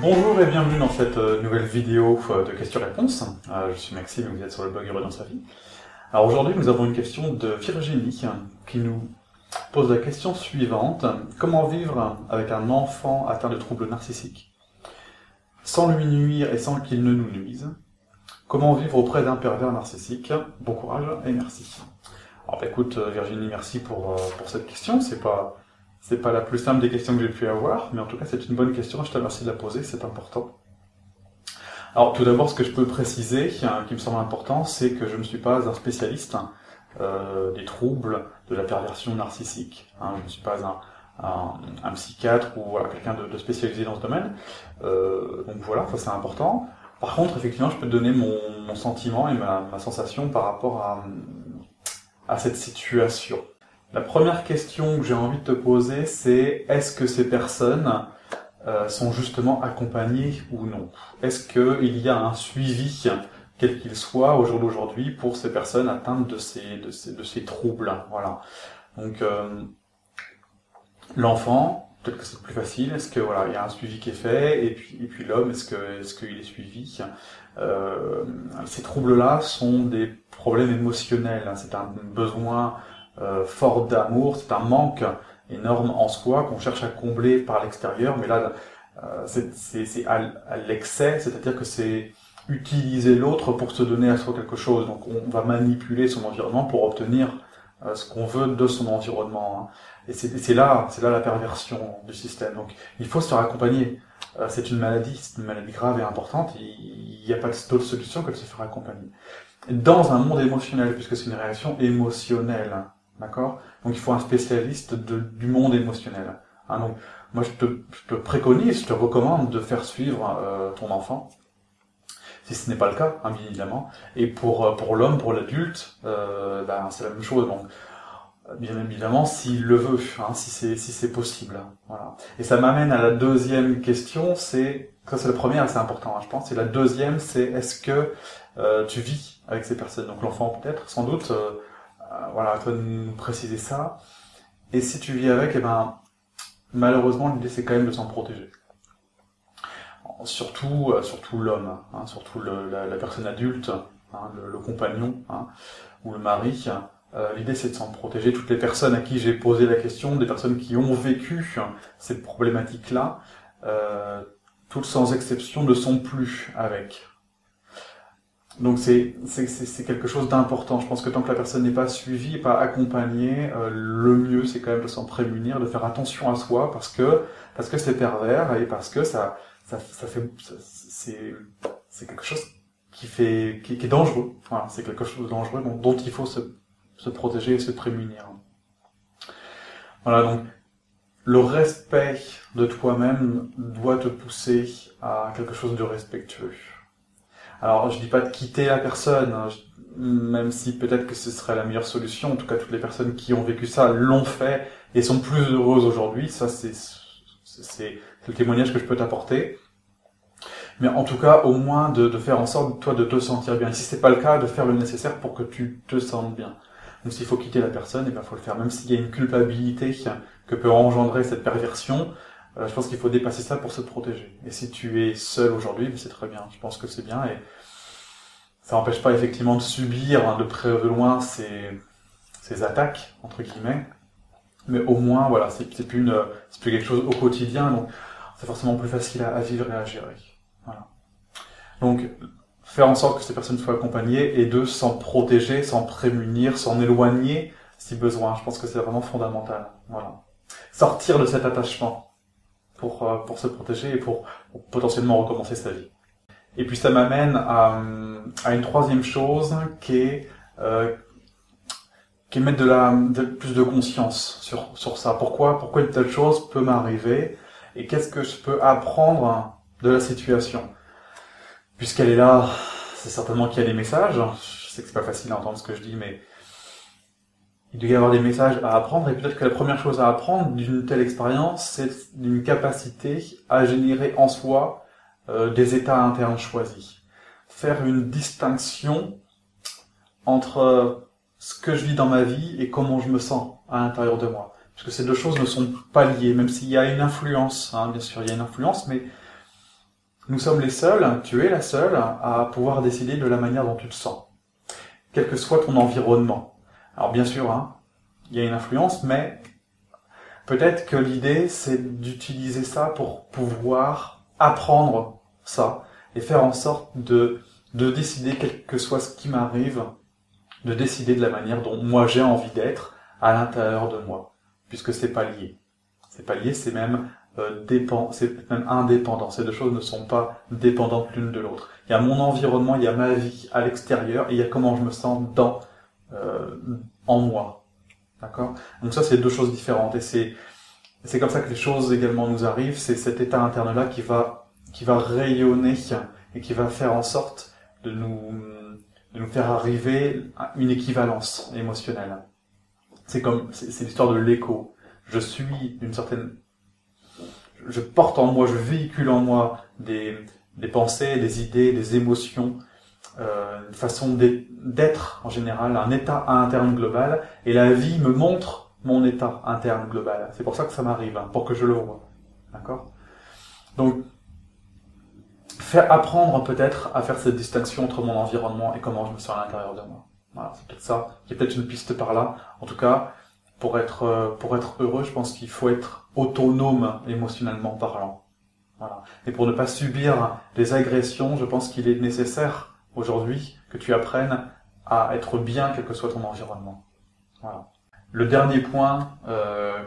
Bonjour et bienvenue dans cette nouvelle vidéo de questions-réponses. Je suis Maxime et vous êtes sur le blog Heureux dans sa vie. Alors aujourd'hui nous avons une question de Virginie qui nous pose la question suivante. Comment vivre avec un enfant atteint de troubles narcissiques sans lui nuire et sans qu'il ne nous nuise? Comment vivre auprès d'un pervers narcissique? Bon courage et merci. Alors écoute Virginie, merci pour cette question. C'est pas la plus simple des questions que j'ai pu avoir, mais en tout cas c'est une bonne question, je te remercie de la poser, c'est important. Alors tout d'abord, ce que je peux préciser, qui me semble important, c'est que je ne suis pas un spécialiste des troubles de la perversion narcissique. Je ne suis pas un psychiatre ou voilà, quelqu'un de spécialisé dans ce domaine. Donc voilà, ça c'est important. Par contre, effectivement, je peux te donner mon sentiment et ma sensation par rapport à cette situation. La première question que j'ai envie de te poser, c'est est-ce que ces personnes sont justement accompagnées ou non? Est-ce qu'il y a un suivi, quel qu'il soit, au jour d'aujourd'hui, pour ces personnes atteintes de ces troubles? Voilà. Donc, l'enfant, peut-être que c'est plus facile. Est-ce que voilà, il y a un suivi qui est fait? Et puis l'homme, est-ce qu'il est suivi? Ces troubles-là sont des problèmes émotionnels. C'est un besoin fort d'amour, c'est un manque énorme en soi qu'on cherche à combler par l'extérieur, mais là c'est à l'excès, c'est-à-dire que c'est utiliser l'autre pour se donner à soi quelque chose, donc on va manipuler son environnement pour obtenir ce qu'on veut de son environnement, et c'est là la perversion du système, donc il faut se faire accompagner. C'est une maladie grave et importante, il n'y a pas d'autre solution que de se faire accompagner. Dans un monde émotionnel, puisque c'est une réaction émotionnelle, d'accord? Donc il faut un spécialiste du monde émotionnel. Donc moi je te préconise, je te recommande de faire suivre ton enfant, si ce n'est pas le cas, bien évidemment. Et pour l'homme, pour l'adulte, c'est la même chose. Donc bien évidemment, s'il le veut, si c'est possible. Voilà. Et ça m'amène à la deuxième question. Ça c'est la première, c'est important, je pense. Et la deuxième, c'est est-ce que tu vis avec ces personnes? Donc l'enfant peut-être, sans doute. Voilà, à toi de nous préciser ça. Et si tu vis avec, malheureusement, l'idée c'est quand même de s'en protéger. Surtout l'homme, surtout la personne adulte, le compagnon, ou le mari. L'idée c'est de s'en protéger. Toutes les personnes à qui j'ai posé la question, des personnes qui ont vécu cette problématique-là, toutes sans exception ne sont plus avec. Donc c'est quelque chose d'important. Je pense que tant que la personne n'est pas suivie, pas accompagnée, le mieux c'est quand même de s'en prémunir, de faire attention à soi, parce que c'est pervers et parce que c'est quelque chose qui est dangereux. Voilà, c'est quelque chose de dangereux dont il faut se protéger et se prémunir. Voilà, donc le respect de toi-même doit te pousser à quelque chose de respectueux. Alors, je dis pas de quitter la personne, même si peut-être que ce serait la meilleure solution. En tout cas, toutes les personnes qui ont vécu ça l'ont fait et sont plus heureuses aujourd'hui. Ça, c'est le témoignage que je peux t'apporter. Mais en tout cas, au moins de faire en sorte, toi, de te sentir bien. Et si c'est pas le cas, de faire le nécessaire pour que tu te sentes bien. Donc, s'il faut quitter la personne, faut le faire. Même s'il y a une culpabilité que peut engendrer cette perversion, je pense qu'il faut dépasser ça pour se protéger. Et si tu es seul aujourd'hui, c'est très bien. Je pense que c'est bien et ça n'empêche pas effectivement de subir de près ou de loin ces attaques, entre guillemets. Mais au moins, voilà, c'est plus quelque chose au quotidien, donc c'est forcément plus facile à vivre et à gérer. Voilà. Donc, faire en sorte que ces personnes soient accompagnées et de s'en protéger, s'en prémunir, s'en éloigner si besoin. Je pense que c'est vraiment fondamental. Voilà. Sortir de cet attachement pour se protéger et pour potentiellement recommencer sa vie. Et puis ça m'amène à une troisième chose qui est mettre plus de conscience sur ça. Pourquoi une telle chose peut m'arriver et qu'est-ce que je peux apprendre de la situation? Puisqu'elle est là, c'est certainement qu'il y a des messages. Je sais que c'est pas facile à entendre ce que je dis, mais il doit y avoir des messages à apprendre, et peut-être que la première chose à apprendre d'une telle expérience, c'est une capacité à générer en soi des états internes choisis. Faire une distinction entre ce que je vis dans ma vie et comment je me sens à l'intérieur de moi. Parce que ces deux choses ne sont pas liées, même s'il y a une influence, bien sûr il y a une influence, mais nous sommes les seuls, tu es la seule, à pouvoir décider de la manière dont tu te sens, quel que soit ton environnement. Alors bien sûr, hein, il y a une influence, mais peut-être que l'idée, c'est d'utiliser ça pour pouvoir apprendre ça et faire en sorte de décider, quel que soit ce qui m'arrive, de décider de la manière dont moi j'ai envie d'être à l'intérieur de moi, puisque c'est pas lié. C'est pas lié, c'est même c'est même indépendant. Ces deux choses ne sont pas dépendantes l'une de l'autre. Il y a mon environnement, il y a ma vie à l'extérieur, et il y a comment je me sens en moi. D'accord? Donc ça, c'est deux choses différentes, et c'est comme ça que les choses également nous arrivent. C'est cet état interne-là qui va rayonner et qui va faire en sorte de nous faire arriver à une équivalence émotionnelle. C'est l'histoire de l'écho. Je porte en moi, je véhicule en moi des pensées, des idées, des émotions, une façon d'être en général, un état interne global, et la vie me montre mon état interne global. C'est pour ça que ça m'arrive, hein, pour que je le vois. D'accord? Donc, apprendre peut-être à faire cette distinction entre mon environnement et comment je me sens à l'intérieur de moi. Voilà, c'est peut-être ça. Il y a peut-être une piste par là. En tout cas, pour être heureux, je pense qu'il faut être autonome émotionnellement parlant. Voilà. Et pour ne pas subir des agressions, je pense qu'il est nécessaire aujourd'hui que tu apprennes à être bien quel que soit ton environnement. Voilà. Le dernier point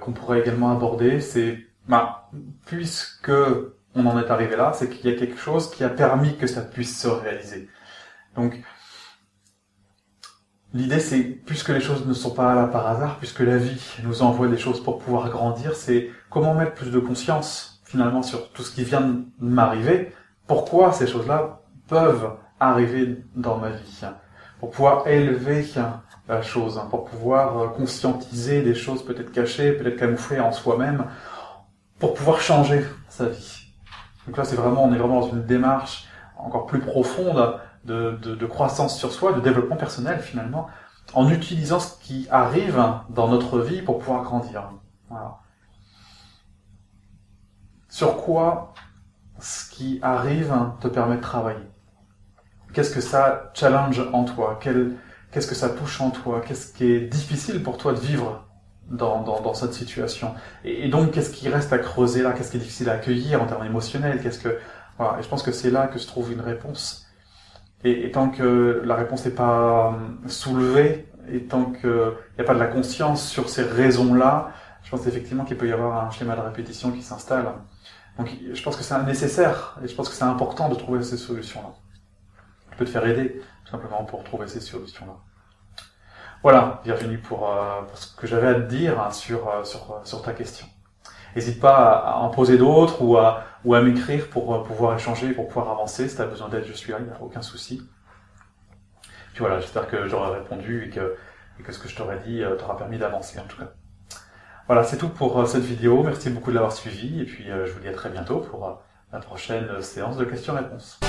qu'on pourrait également aborder, c'est puisque on en est arrivé là, c'est qu'il y a quelque chose qui a permis que ça puisse se réaliser. Donc, l'idée, c'est, puisque les choses ne sont pas là par hasard, puisque la vie nous envoie des choses pour pouvoir grandir, c'est comment mettre plus de conscience, finalement, sur tout ce qui vient de m'arriver, pourquoi ces choses-là peuvent arriver dans ma vie, pour pouvoir élever la chose, pour pouvoir conscientiser des choses peut-être cachées, peut-être camouflées en soi-même, pour pouvoir changer sa vie. Donc là, on est vraiment dans une démarche encore plus profonde de croissance sur soi, de développement personnel finalement, en utilisant ce qui arrive dans notre vie pour pouvoir grandir. Voilà. Sur quoi ce qui arrive te permet de travailler? Qu'est-ce que ça challenge en toi? Qu'est-ce que ça touche en toi? Qu'est-ce qui est difficile pour toi de vivre dans cette situation? Et donc, qu'est-ce qui reste à creuser là? Qu'est-ce qui est difficile à accueillir en termes émotionnels? Voilà. Et je pense que c'est là que se trouve une réponse. Et tant que la réponse n'est pas soulevée, et tant qu'il n'y a pas de la conscience sur ces raisons-là, je pense effectivement qu'il peut y avoir un schéma de répétition qui s'installe. Donc je pense que c'est nécessaire, et je pense que c'est important de trouver ces solutions-là. Je peux te faire aider, tout simplement, pour trouver ces solutions-là. Voilà, Virginie, pour ce que j'avais à te dire hein, sur ta question. N'hésite pas à en poser d'autres ou à m'écrire pour pouvoir échanger, pour pouvoir avancer. Si tu as besoin d'aide, je suis là, il n'y a aucun souci. Puis voilà, j'espère que j'aurai répondu et que ce que je t'aurais dit t'aura permis d'avancer en tout cas. Voilà, c'est tout pour cette vidéo. Merci beaucoup de l'avoir suivi et puis je vous dis à très bientôt pour la prochaine séance de questions-réponses.